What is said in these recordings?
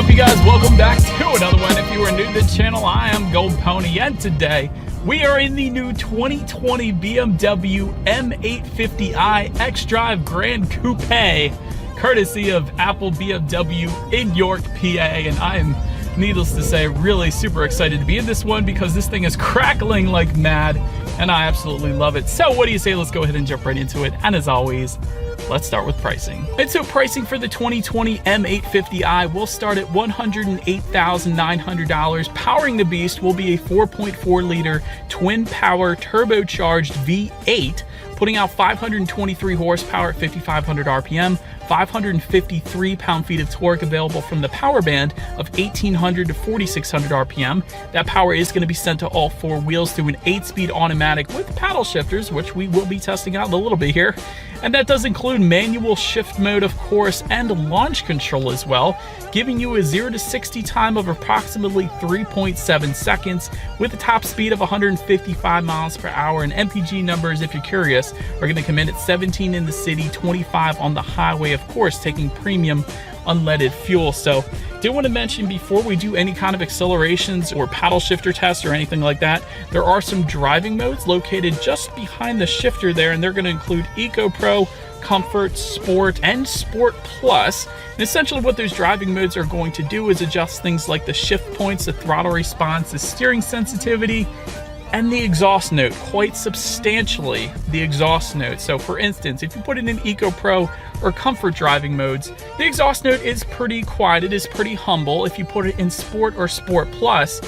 up, you guys? Welcome back to another one. If you are new to the channel, I am Gold Pony, and today we are in the new 2020 BMW M850i xDrive Gran Coupe, courtesy of Apple BMW in York, PA, and I am, needless to say, really super excited to be in this one because this thing is crackling like mad, and I absolutely love it. So what do you say? Let's go ahead and jump right into it, and as always, let's start with pricing. And so pricing for the 2020 M850i will start at $108,900. Powering the beast will be a 4.4 liter twin power turbocharged V8, putting out 523 horsepower at 5,500 RPM, 553 pound-feet of torque available from the power band of 1,800 to 4,600 RPM. That power is going to be sent to all four wheels through an 8-speed automatic with paddle shifters, which we will be testing out in a little bit here. And that does include manual shift mode, of course, and launch control as well, giving you a 0 to 60 time of approximately 3.7 seconds with a top speed of 155 miles per hour. And MPG numbers, if you're curious, are going to come in at 17 in the city, 25 on the highway, of course, taking premium unleaded fuel. So did want to mention, before we do any kind of accelerations or paddle shifter tests or anything like that, there are some driving modes located just behind the shifter there, and they're going to include Eco Pro, Comfort, Sport, and Sport Plus. And essentially what those driving modes are going to do is adjust things like the shift points, the throttle response, the steering sensitivity, and the exhaust note, quite substantially the exhaust note. So for instance, if you put it in Eco Pro or Comfort driving modes, the exhaust note is pretty quiet, it is pretty humble. If you put it in Sport or Sport Plus,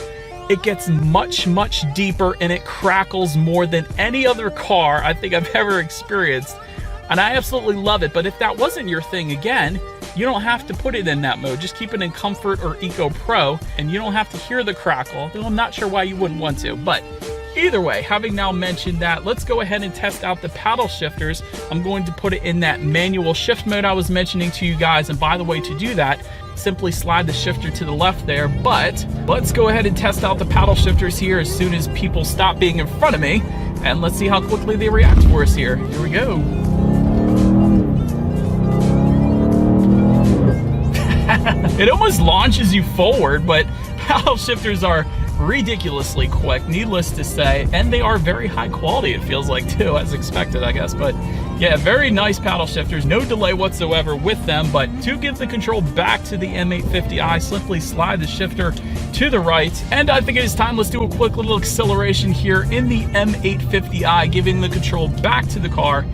it gets much, much deeper and it crackles more than any other car I think I've ever experienced. And I absolutely love it. But if that wasn't your thing, again, you don't have to put it in that mode. Just keep it in Comfort or Eco Pro and you don't have to hear the crackle, though I'm not sure why you wouldn't want to. But either way, having now mentioned that, let's go ahead and test out the paddle shifters. I'm going to put it in that manual shift mode I was mentioning to you guys. And by the way, to do that, simply slide the shifter to the left there. But let's go ahead and test out the paddle shifters here as soon as people stop being in front of me. And let's see how quickly they react for us here. Here we go. It almost launches you forward, but paddle shifters are ridiculously quick, needless to say, and they are very high quality, it feels like, too, as expected, I guess. But yeah, very nice paddle shifters, no delay whatsoever with them. But to give the control back to the M850i, simply slide the shifter to the right, and I think it is time. Let's do a quick little acceleration here in the M850i, giving the control back to the car,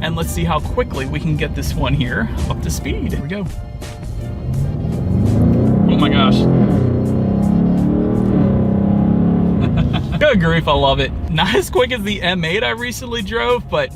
and let's see how quickly we can get this one here up to speed. Here we go. Oh my gosh. Good grief, I love it. Not as quick as the M8 I recently drove, but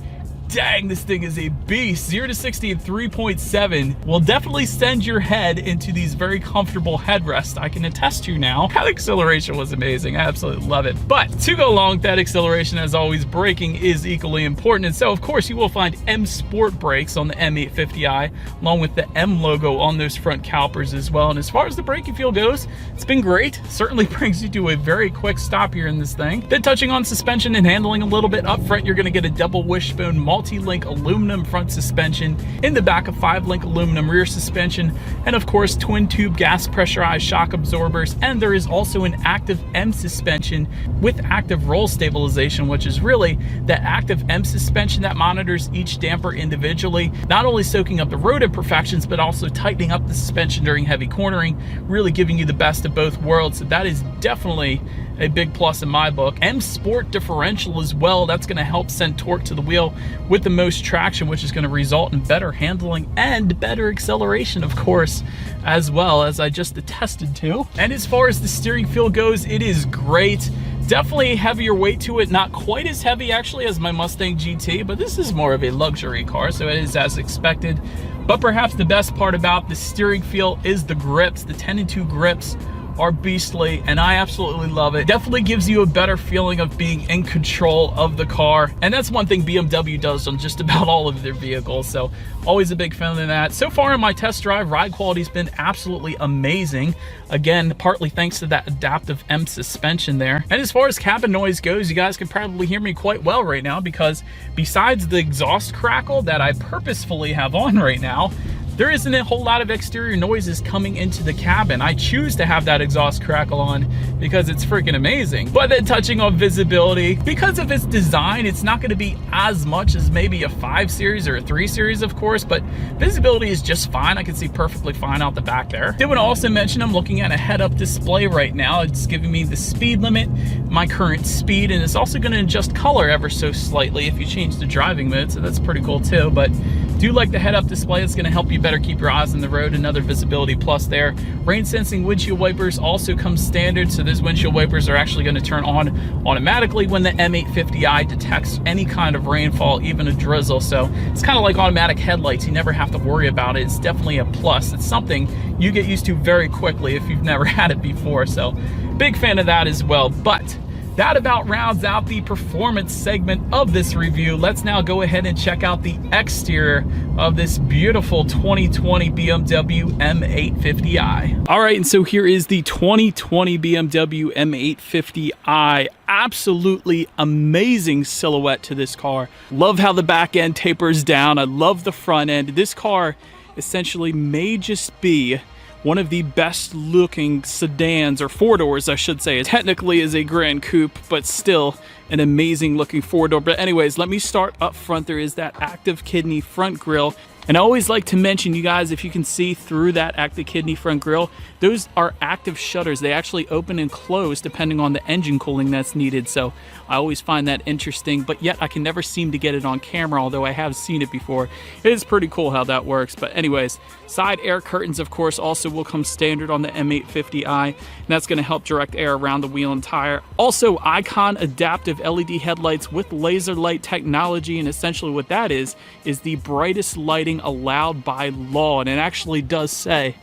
dang, this thing is a beast. 0 to 60 in 3.7 will definitely send your head into these very comfortable headrests. I can attest to now. That acceleration was amazing. I absolutely love it. But to go along with that acceleration, as always, braking is equally important. And so, of course, you will find M Sport brakes on the M850i, along with the M logo on those front calipers as well. And as far as the braking feel goes, it's been great. Certainly brings you to a very quick stop here in this thing. Then touching on suspension and handling a little bit, up front, you're going to get a double wishbone multi-link aluminum front suspension, in the back a 5-link aluminum rear suspension, and of course twin tube gas pressurized shock absorbers. And there is also an active M suspension with active roll stabilization, which is really that active M suspension that monitors each damper individually, not only soaking up the road imperfections but also tightening up the suspension during heavy cornering, really giving you the best of both worlds. So that is definitely a big plus in my book. M Sport differential as well, that's going to help send torque to the wheel with the most traction, which is going to result in better handling and better acceleration, of course, as well, as I just attested to. And as far as the steering feel goes, it is great. Definitely heavier weight to it, not quite as heavy actually as my Mustang GT, but this is more of a luxury car, so it is as expected. But perhaps the best part about the steering feel is the grips. The 10-2 grips are beastly, and I absolutely love it. Definitely gives you a better feeling of being in control of the car, and that's one thing BMW does on just about all of their vehicles, so always a big fan of that. So far in my test drive, ride quality's been absolutely amazing. Again, partly thanks to that adaptive M suspension there. And as far as cabin noise goes, you guys can probably hear me quite well right now, because besides the exhaust crackle that I purposefully have on right now, there isn't a whole lot of exterior noises coming into the cabin. I choose to have that exhaust crackle on because it's freaking amazing. But then touching on visibility, because of its design, it's not gonna be as much as maybe a 5 Series or a 3 Series, of course, but visibility is just fine. I can see perfectly fine out the back there. Did want to also mention I'm looking at a head-up display right now. It's giving me the speed limit, my current speed, and it's also gonna adjust color ever so slightly if you change the driving mode, so that's pretty cool too. But do like the head-up display. It's gonna help you better keep your eyes on the road. Another visibility plus there. Rain sensing windshield wipers also come standard, so those windshield wipers are actually gonna turn on automatically when the M850i detects any kind of rainfall, even a drizzle. So it's kind of like automatic headlights. You never have to worry about it. It's definitely a plus. It's something you get used to very quickly if you've never had it before. So big fan of that as well. But that about rounds out the performance segment of this review. Let's now go ahead and check out the exterior of this beautiful 2020 BMW M850i. All right, and so here is the 2020 BMW M850i. Absolutely amazing silhouette to this car. Love how the back end tapers down. I love the front end. This car essentially may just be one of the best looking sedans, or four doors I should say. It technically is a Gran Coupe, but still an amazing looking four door. But anyways, let me start up front. There is that active kidney front grille. And I always like to mention, you guys, if you can see through that active kidney front grille, those are active shutters. They actually open and close depending on the engine cooling that's needed. So I always find that interesting, but yet I can never seem to get it on camera, although I have seen it before. It is pretty cool how that works. But anyways, side air curtains, of course, also will come standard on the M850i, and that's going to help direct air around the wheel and tire. Also, Icon adaptive LED headlights with laser light technology, and essentially what that is the brightest lighting allowed by law. And it actually does say,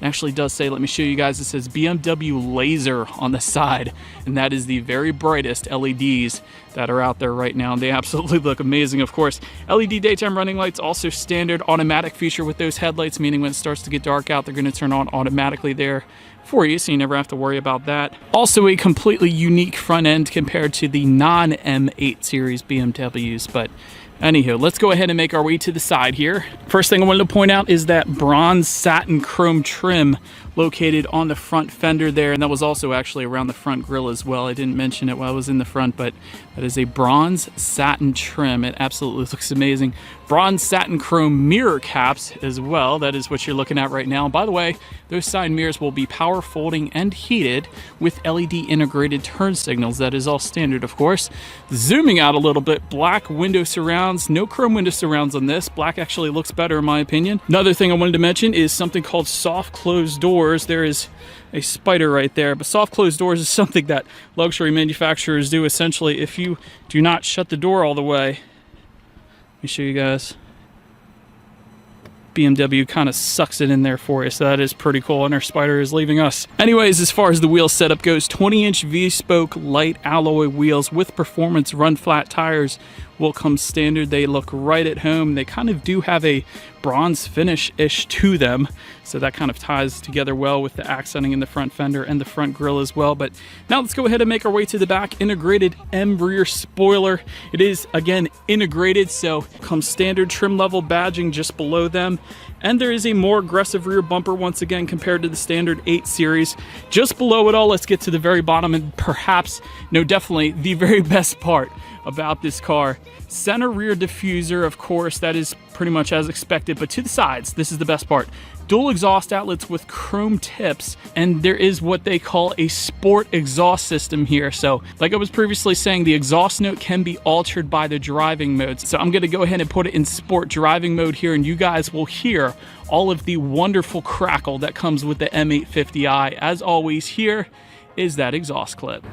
let me show you guys, it says BMW laser on the side, and that is the very brightest LEDs that are out there right now, and they absolutely look amazing. Of course, LED daytime running lights, also standard automatic feature with those headlights, meaning when it starts to get dark out, they're going to turn on automatically there for you, so you never have to worry about that. Also a completely unique front end compared to the non-M8 series BMWs. But anywho, let's go ahead and make our way to the side here. First thing I wanted to point out is that bronze satin chrome trim located on the front fender there, and that was also actually around the front grille as well. I didn't mention it while I was in the front, but that is a bronze satin trim. It absolutely looks amazing. Bronze satin chrome mirror caps as well. That is what you're looking at right now. And by the way, those side mirrors will be power folding and heated with LED integrated turn signals. That is all standard, of course. Zooming out a little bit, black window surrounds. No chrome window surrounds on this. Black actually looks better in my opinion. Another thing I wanted to mention is something called soft closed doors. There is a spider right there, but soft closed doors is something that luxury manufacturers do. Essentially, if you do not shut the door all the way, let me show you guys, BMW kind of sucks it in there for you, so that is pretty cool, and our spider is leaving us. Anyways, as far as the wheel setup goes, 20-inch V-spoke light alloy wheels with performance run flat tires will come standard. They look right at home. They kind of do have a bronze finish-ish to them, so that kind of ties together well with the accenting in the front fender and the front grille as well. But now let's go ahead and make our way to the back. Integrated M rear spoiler. It is, again, integrated, so comes standard trim level badging just below them. And there is a more aggressive rear bumper once again compared to the standard 8 series. Just below it all, let's get to the very bottom, and perhaps, no, definitely the very best part about this car. Center rear diffuser, of course, that is pretty much as expected, but to the sides, this is the best part. Dual exhaust outlets with chrome tips, and there is what they call a sport exhaust system here. So like I was previously saying, the exhaust note can be altered by the driving modes. So I'm going to go ahead and put it in sport driving mode here, and you guys will hear all of the wonderful crackle that comes with the M850i. As always, here is that exhaust clip.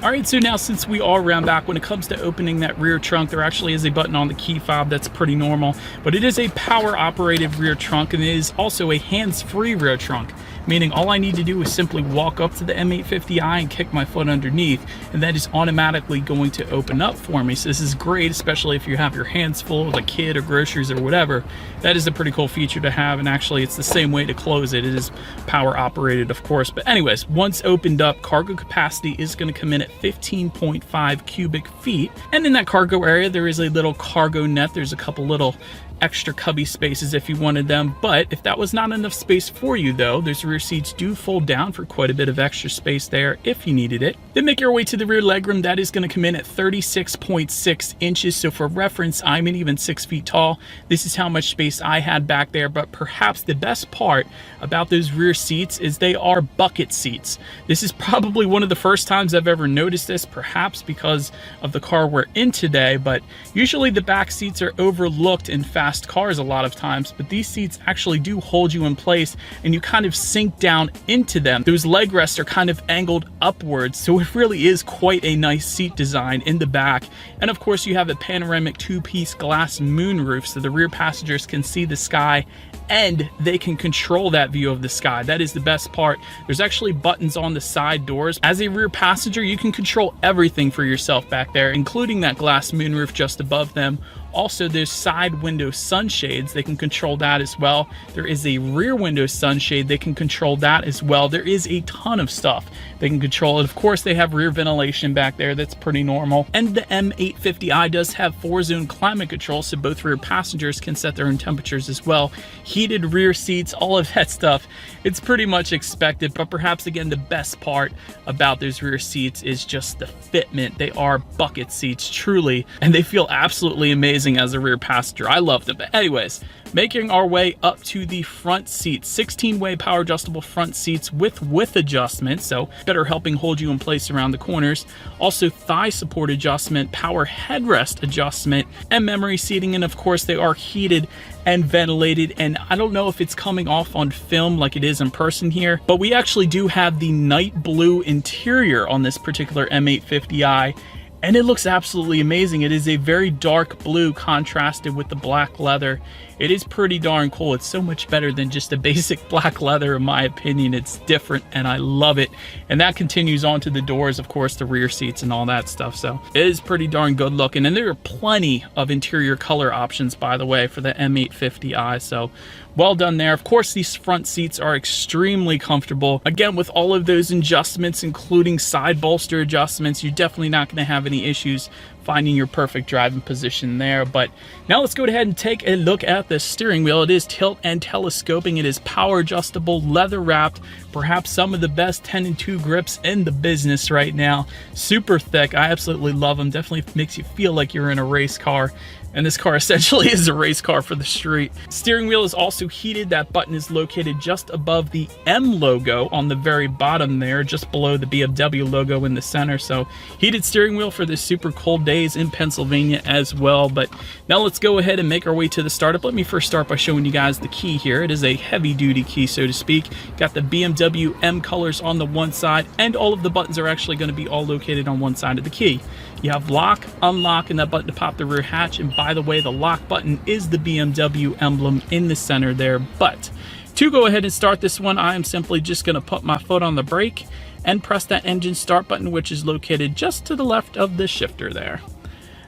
Alright, so now since we are around back, when it comes to opening that rear trunk, there actually is a button on the key fob that's pretty normal, but it is a power operated rear trunk, and it is also a hands-free rear trunk. meaning all I need to do is simply walk up to the M850i and kick my foot underneath, and that is automatically going to open up for me. So this is great, especially if you have your hands full with a kid or groceries or whatever. That is a pretty cool feature to have, and actually it's the same way to close it. It is power operated, of course. But anyways, once opened up, cargo capacity is going to come in at 15.5 cubic feet. And in that cargo area, there is a little cargo net. There's a couple little extra cubby spaces if you wanted them, but if that was not enough space for you though, those rear seats do fold down for quite a bit of extra space there if you needed it. Then make your way to the rear legroom. That is going to come in at 36.6 inches. So for reference, I'm an even 6 feet tall. This is how much space I had back there, but perhaps the best part about those rear seats is they are bucket seats. This is probably one of the first times I've ever noticed this, perhaps because of the car we're in today, but usually the back seats are overlooked in fast cars a lot of times, but these seats actually do hold you in place and you kind of sink down into them. Those leg rests are kind of angled upwards, so it really is quite a nice seat design in the back. And of course you have a panoramic two-piece glass moonroof, so the rear passengers can see the sky and they can control that view of the sky. That is the best part. There's actually buttons on the side doors. As a rear passenger, you can control everything for yourself back there, including that glass moonroof just above them. Also, there's side window sunshades. They can control that as well. There is a rear window sunshade. They can control that as well. There is a ton of stuff they can control it. Of course, they have rear ventilation back there. That's pretty normal. And the M850i does have 4-zone climate control, so both rear passengers can set their own temperatures as well. Heated rear seats, all of that stuff. It's pretty much expected, but perhaps again, the best part about those rear seats is just the fitment. They are bucket seats, truly, and they feel absolutely amazing as a rear passenger. I love them. But anyways, making our way up to the front seats, 16-way power adjustable front seats with width adjustment, so better helping hold you in place around the corners. Also thigh support adjustment, power headrest adjustment, and memory seating. And of course they are heated and ventilated, and I don't know if it's coming off on film like it is in person here, but we actually do have the night blue interior on this particular M850i, and it looks absolutely amazing. It is a very dark blue contrasted with the black leather. It is pretty darn cool. It's so much better than just a basic black leather in my opinion. It's different and I love it. And that continues on to the doors, of course, the rear seats and all that stuff. So it is pretty darn good looking. And there are plenty of interior color options, by the way, for the M850i. So well done there. Of course, these front seats are extremely comfortable. Again, with all of those adjustments, including side bolster adjustments, you're definitely not going to have any issues finding your perfect driving position there. But now let's go ahead and take a look at the steering wheel. It is tilt and telescoping. It is power adjustable, leather wrapped, perhaps some of the best 10-2 grips in the business right now. Super thick. I absolutely love them. Definitely makes you feel like you're in a race car. And this car essentially is a race car for the street. Steering wheel is also heated. That button is located just above the M logo on the very bottom there, just below the BMW logo in the center. So heated steering wheel for the super cold days in Pennsylvania as well. But now let's go ahead and make our way to the startup. Let me first start by showing you guys the key here. It is a heavy duty key, so to speak. Got the BMW M colors on the one side, and all of the buttons are actually going to be all located on one side of the key. You have lock, unlock, and that button to pop the rear hatch. And by the way, the lock button is the BMW emblem in the center there. But to go ahead and start this one, I am simply just going to put my foot on the brake and press that engine start button, which is located just to the left of the shifter there.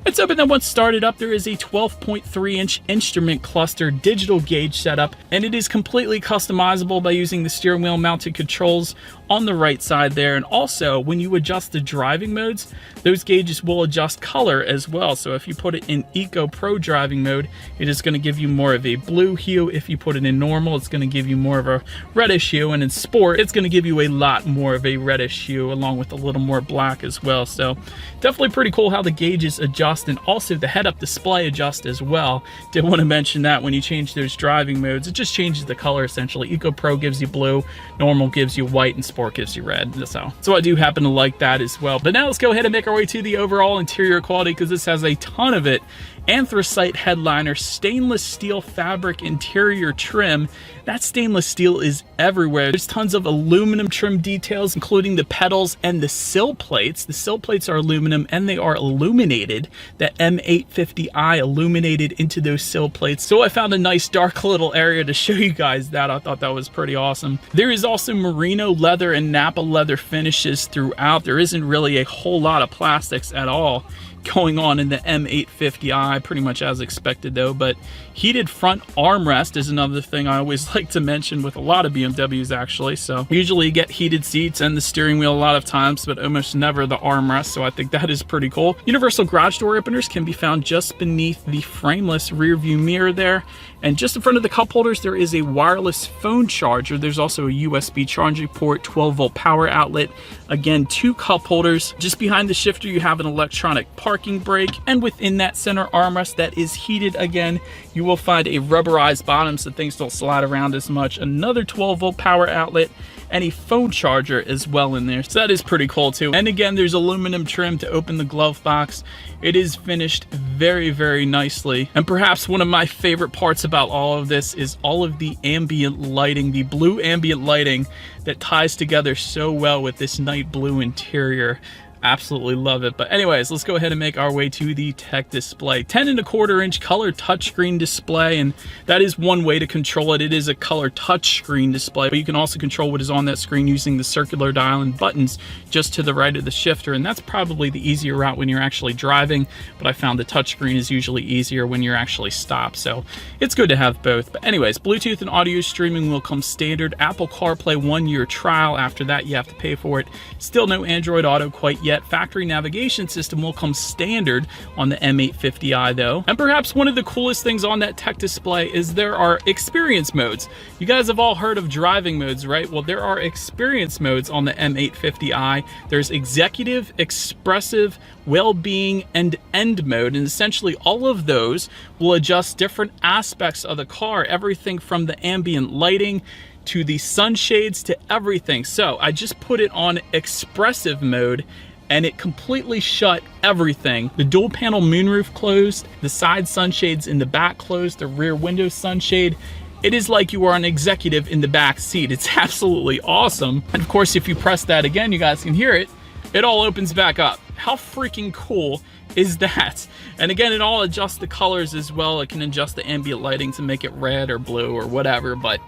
It's open. Then once started up, there is a 12.3-inch instrument cluster digital gauge setup, and it is completely customizable by using the steering wheel mounted controls on the right side there. And also, when you adjust the driving modes, those gauges will adjust color as well. So if you put it in Eco Pro driving mode, it is going to give you more of a blue hue. If you put it in normal, it's going to give you more of a reddish hue. And in sport, it's going to give you a lot more of a reddish hue, along with a little more black as well. So definitely pretty cool how the gauges adjust, and also the head-up display adjust as well. Did want to mention that when you change those driving modes, it just changes the color essentially. Eco Pro gives you blue, normal gives you white, and sport gives you red. So I do happen to like that as well. But now let's go ahead and make our way to the overall interior quality, because this has a ton of it anthracite headliner, stainless steel fabric interior trim. That stainless steel is everywhere. There's tons of aluminum trim details, including the pedals and the sill plates. The sill plates are aluminum and they are illuminated. That M850i illuminated into those sill plates. So I found a nice dark little area to show you guys that. I thought that was pretty awesome. There is also merino leather and Napa leather finishes throughout. There isn't really a whole lot of plastics at all going on in the M850i, pretty much as expected though. But heated front armrest is another thing I always like to mention with a lot of BMWs actually. So usually you get heated seats and the steering wheel a lot of times, but almost never the armrest, so I think that is pretty cool. Universal garage door openers can be found just beneath the frameless rear view mirror there. And just in front of the cup holders, there is a wireless phone charger. There's also a USB charging port, 12-volt power outlet. Again, 2 cup holders. Just behind the shifter, you have an electronic parking brake. And within that center armrest that is heated again, you will find a rubberized bottom so things don't slide around as much. Another 12-volt power outlet and a phone charger as well in there. So that is pretty cool too. And again, there's aluminum trim to open the glove box. It is finished very, very nicely. And perhaps one of my favorite parts about all of this is all of the ambient lighting, the blue ambient lighting that ties together so well with this night blue interior. Absolutely love it. But anyways, let's go ahead and make our way to the tech display. 10.25 inch color touchscreen display, and that is one way to control it. It is a color touchscreen display, but you can also control what is on that screen using the circular dial and buttons just to the right of the shifter, and that's probably the easier route when you're actually driving, but I found the touchscreen is usually easier when you're actually stopped, so it's good to have both. But anyways, Bluetooth and audio streaming will come standard. Apple CarPlay 1-year trial. After that, you have to pay for it. Still no Android Auto quite yet. Factory navigation system will come standard on the M850i though. And perhaps one of the coolest things on that tech display is there are experience modes. You guys have all heard of driving modes, right? Well, there are experience modes on the M850i. There's executive, expressive, well-being, and end mode. And essentially all of those will adjust different aspects of the car, everything from the ambient lighting to the sunshades to everything. So I just put it on expressive mode and it completely shut everything. The dual panel moonroof closed, the side sunshades in the back closed, the rear window sunshade. It is like you are an executive in the back seat. It's absolutely awesome. And of course, if you press that again, you guys can hear it, it all opens back up. How freaking cool is that? And again, it all adjusts the colors as well. It can adjust the ambient lighting to make it red or blue or whatever, but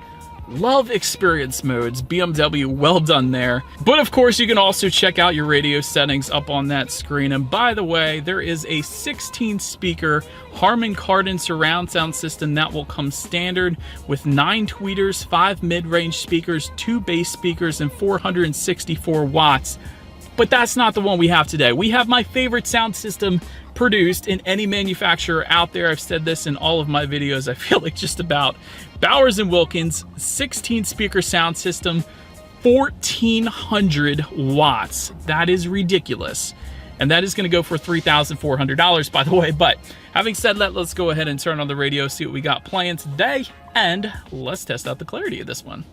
love experience modes. BMW, well done there. But of course, you can also check out your radio settings up on that screen. And by the way, there is a 16 speaker Harman Kardon surround sound system that will come standard with 9 tweeters, 5 mid-range speakers, 2 bass speakers, and 464 watts. But that's not the one we have today. We have my favorite sound system produced in any manufacturer out there. I've said this in all of my videos, I feel like just about. Bowers & Wilkins 16 speaker sound system, 1400 watts. That is ridiculous. And that is gonna go for $3,400, by the way. But having said that, let's go ahead and turn on the radio, see what we got playing today, and let's test out the clarity of this one.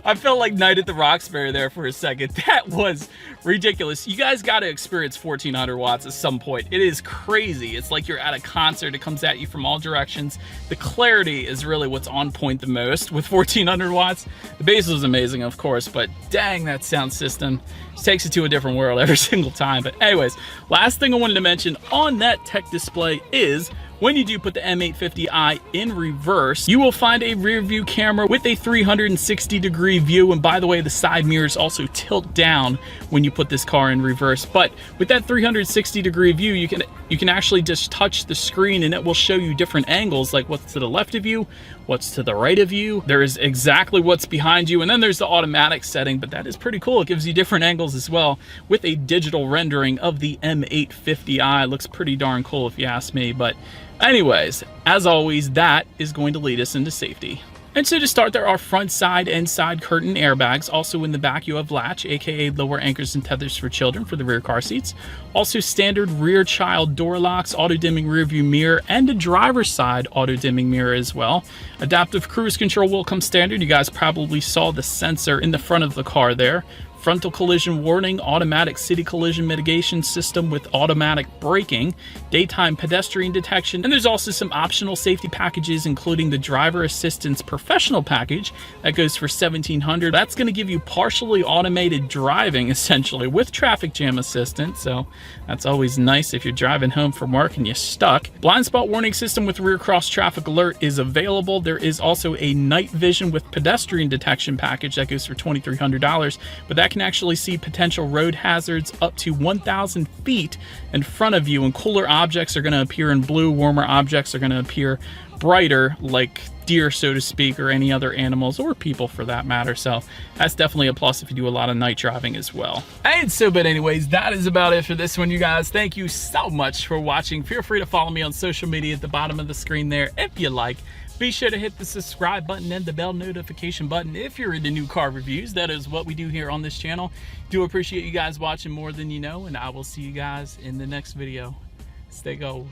I felt like Night at the Roxbury there for a second. That was ridiculous. You guys got to experience 1400 watts at some point. It is crazy. It's like you're at a concert. It comes at you from all directions. The clarity is really what's on point the most with 1400 watts. The bass was amazing, of course, but dang, that sound system just takes it to a different world every single time. But anyways, last thing I wanted to mention on that tech display is when you do put the M850i in reverse, you will find a rear view camera with a 360-degree view. And by the way, the side mirrors also tilt down when you put this car in reverse. But with that 360-degree view, you can actually just touch the screen and it will show you different angles, like what's to the left of you, what's to the right of you. There is exactly what's behind you. And then there's the automatic setting, but that is pretty cool. It gives you different angles as well with a digital rendering of the M850i. It looks pretty darn cool if you ask me. But anyways, as always, that is going to lead us into safety. And so to start, there are front, side, and side curtain airbags. Also in the back, you have latch, aka lower anchors and tethers for children for the rear car seats. Also standard rear child door locks, auto-dimming rear view mirror, and a driver's side auto-dimming mirror as well. Adaptive cruise control will come standard. You guys probably saw the sensor in the front of the car there. frontal collision warning, automatic city collision mitigation system with automatic braking, daytime pedestrian detection, and there's also some optional safety packages, including the driver assistance professional package that goes for $1,700. That's going to give you partially automated driving, essentially, with traffic jam assistance, so that's always nice if you're driving home from work and you're stuck. Blind spot warning system with rear cross traffic alert is available. There is also a night vision with pedestrian detection package that goes for $2,300, but that can actually see potential road hazards up to 1,000 feet in front of you, and cooler objects are going to appear in blue, warmer objects are going to appear brighter, like deer, so to speak, or any other animals, or people for that matter. So that's definitely a plus if you do a lot of night driving as well. But anyways, that is about it for this one, you guys. Thank you so much for watching. Feel free to follow me on social media at the bottom of the screen there if you like. Be sure to hit the subscribe button and the bell notification button if you're into new car reviews. That is what we do here on this channel. Do appreciate you guys watching more than you know, and I will see you guys in the next video. Stay gold.